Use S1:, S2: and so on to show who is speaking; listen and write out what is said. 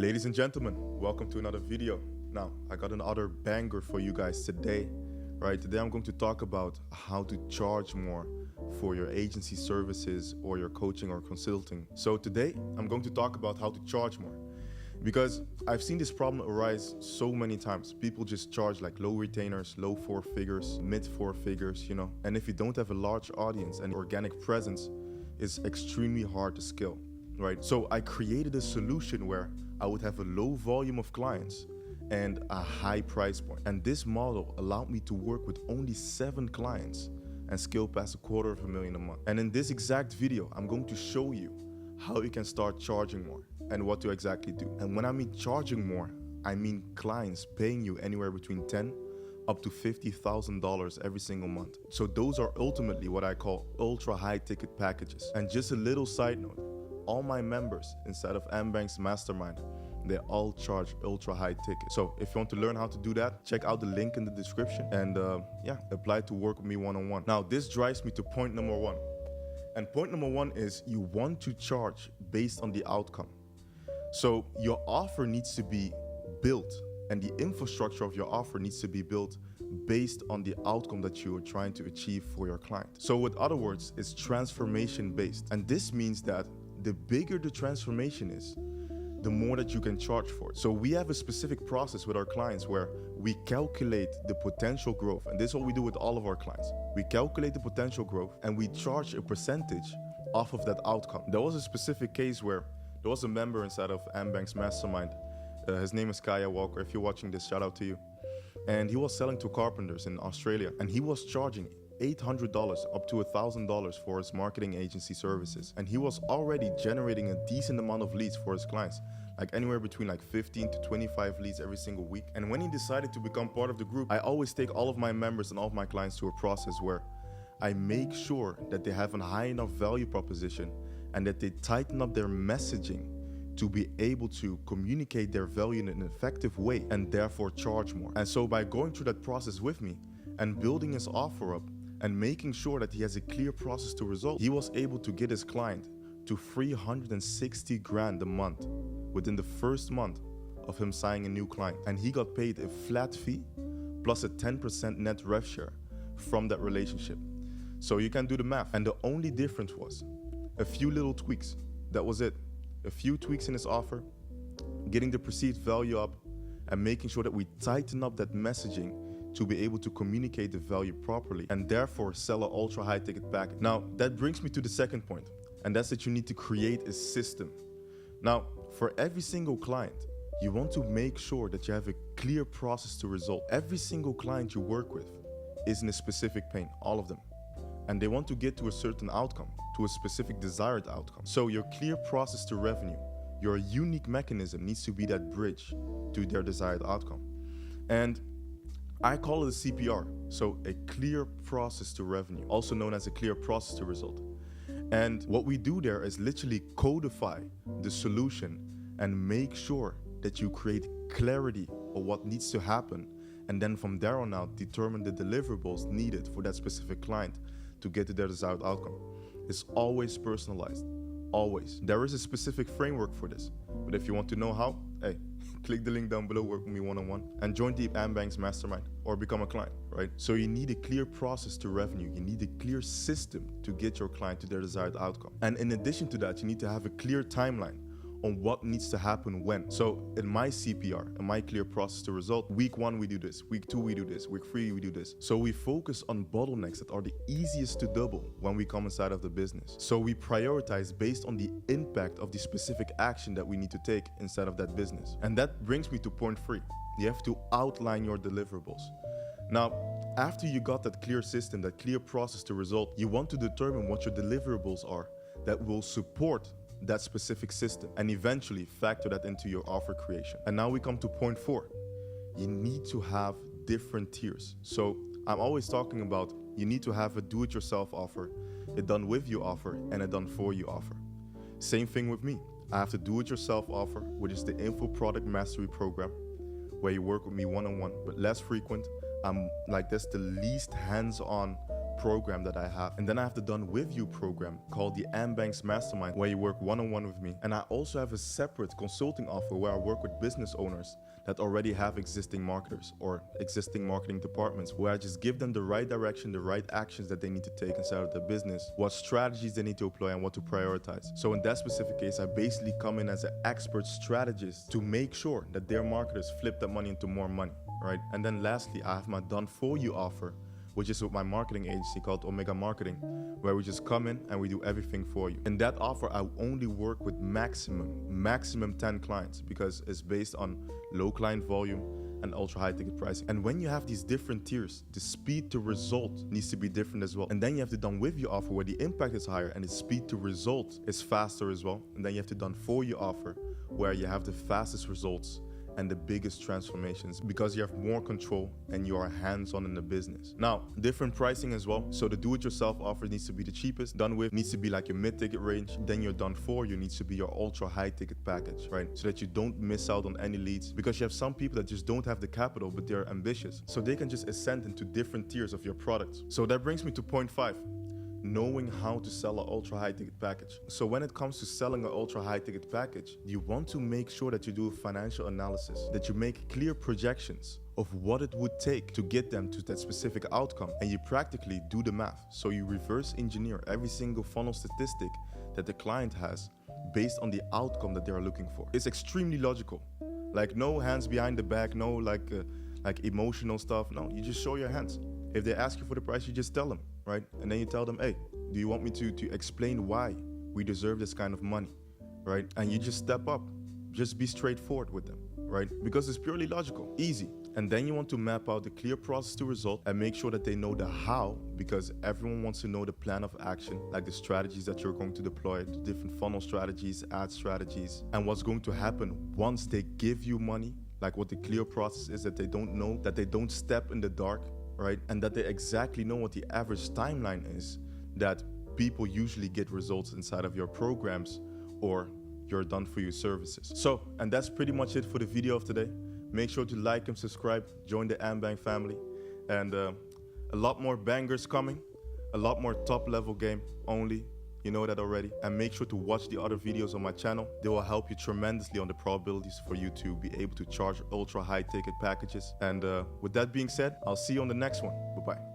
S1: Ladies and gentlemen, welcome to another video. Now, I got another banger for you guys today. Today I'm going to talk about how to charge more for your agency services or your coaching or consulting. So today I'm going to talk about how to charge more, because I've seen this problem arise so many times. People just charge like low retainers, low four figures, mid four figures, and if you don't have a large audience and organic presence, it's extremely hard to scale, right? So I created a solution where I would have a low volume of clients and a high price point. And this model allowed me to work with only 7 clients and scale past $250,000 a month. And in this exact video, I'm going to show you how you can start charging more and what to exactly do. And when I mean charging more, I mean clients paying you anywhere between $10,000 up to $50,000 every single month. So those are ultimately what I call ultra high ticket packages. And just a little side note, all my members inside of Mbank's Mastermind, they all charge ultra high tickets. So if you want to learn how to do that, check out the link in the description and apply to work with me one-on-one. Now, this drives me to point number 1. And point number 1 is you want to charge based on the outcome. So your offer needs to be built, and the infrastructure of your offer needs to be built based on the outcome that you are trying to achieve for your client. So with other words, it's transformation based. And this means that the bigger the transformation is, the more that you can charge for it. So we have a specific process with our clients where we calculate the potential growth. And this is what we do with all of our clients. We calculate the potential growth and we charge a percentage off of that outcome. There was a specific case where there was a member inside of Mbank's Mastermind. His name is Kaya Walker. If you're watching this, shout out to you. And he was selling to carpenters in Australia, and he was charging $800 up to $1,000 for his marketing agency services. And he was already generating a decent amount of leads for his clients, like anywhere between like 15 to 25 leads every single week. And when he decided to become part of the group, I always take all of my members and all of my clients to a process where I make sure that they have a high enough value proposition and that they tighten up their messaging to be able to communicate their value in an effective way and therefore charge more. And so by going through that process with me and building his offer up and making sure that he has a clear process to result, he was able to get his client to $360,000 a month within the first month of him signing a new client. And he got paid a flat fee plus a 10% net rev share from that relationship. So you can do the math. And the only difference was a few little tweaks. That was it. A few tweaks in his offer, getting the perceived value up, and making sure that we tighten up that messaging to be able to communicate the value properly and therefore sell an ultra high ticket package. Now, that brings me to the second point, and that's that you need to create a system. Now, for every single client, you want to make sure that you have a clear process to result. Every single client you work with is in a specific pain, all of them. And they want to get to a certain outcome, to a specific desired outcome. So your clear process to revenue, your unique mechanism needs to be that bridge to their desired outcome. And I call it a CPR, so a clear process to revenue, also known as a clear process to result. And what we do there is literally codify the solution and make sure that you create clarity of what needs to happen. And then from there on out, determine the deliverables needed for that specific client to get to their desired outcome. It's always personalized, always. There is a specific framework for this, but if you want to know how, hey, click the link down below, work with me one-on-one, and join the Mbank's Mastermind or become a client, right? So you need a clear process to revenue. You need a clear system to get your client to their desired outcome. And in addition to that, you need to have a clear timeline on what needs to happen when. So in my CPR, in my clear process to result, week 1 we do this, week 2 we do this, week 3 we do this. So we focus on bottlenecks that are the easiest to double when we come inside of the business. So we prioritize based on the impact of the specific action that we need to take inside of that business. And that brings me to point 3. You have to outline your deliverables. Now, after you got that clear system, that clear process to result, you want to determine what your deliverables are that will support that specific system and eventually factor that into your offer creation. And now we come to point 4. You need to have different tiers. So I'm always talking about you need to have a do-it-yourself offer, a done-with-you offer, and a done-for-you offer. Same thing with me. I have the do-it-yourself offer, which is the Info Product Mastery Program, where you work with me one-on-one, but less frequent. I'm like this, the least hands-on program that I have. And then I have the Done With You program called the Ambanks Mastermind, where you work one-on-one with me. And I also have a separate consulting offer where I work with business owners that already have existing marketers or existing marketing departments, where I just give them the right direction, the right actions that they need to take inside of their business, what strategies they need to employ and what to prioritize. So in that specific case, I basically come in as an expert strategist to make sure that their marketers flip that money into more money, right? And then lastly, I have my Done For You offer, which is with my marketing agency called Omega Marketing, where we just come in and we do everything for you. In that offer, I only work with maximum 10 clients because it's based on low client volume and ultra high ticket pricing. And when you have these different tiers, the speed to result needs to be different as well. And then you have the Done With You offer where the impact is higher and the speed to result is faster as well. And then you have the Done For You offer where you have the fastest results and the biggest transformations because you have more control and you are hands-on in the business. Now, different pricing as well. So the do-it-yourself offer needs to be the cheapest. Done With needs to be like your mid-ticket range. Then your Done For You needs to be your ultra-high ticket package, right? So that you don't miss out on any leads, because you have some people that just don't have the capital, but they're ambitious. So they can just ascend into different tiers of your products. So that brings me to point 5. Knowing how to sell an ultra high ticket package. So when it comes to selling an ultra high ticket package, you want to make sure that you do a financial analysis, that you make clear projections of what it would take to get them to that specific outcome, and you practically do the math. So you reverse engineer every single funnel statistic that the client has based on the outcome that they are looking for. It's extremely logical. Like no hands behind the back, no like emotional stuff. No, you just show your hands. If they ask you for the price, you just tell them, right? And then you tell them, hey, do you want me to explain why we deserve this kind of money, right? And you just step up, just be straightforward with them, right? Because it's purely logical, easy. And then you want to map out the clear process to result and make sure that they know the how, because everyone wants to know the plan of action, like the strategies that you're going to deploy, the different funnel strategies, ad strategies, and what's going to happen once they give you money, like what the clear process is, that they don't know, that they don't step in the dark, right? And that they exactly know what the average timeline is that people usually get results inside of your programs or your Done For You services. So, and that's pretty much it for the video of today. Make sure to like and subscribe, join the Ambank family, and a lot more bangers coming, a lot more top level game only. You know that already. And make sure to watch the other videos on my channel. They will help you tremendously on the probabilities for you to be able to charge ultra high ticket packages. And with that being said, I'll see you on the next one. Bye-bye.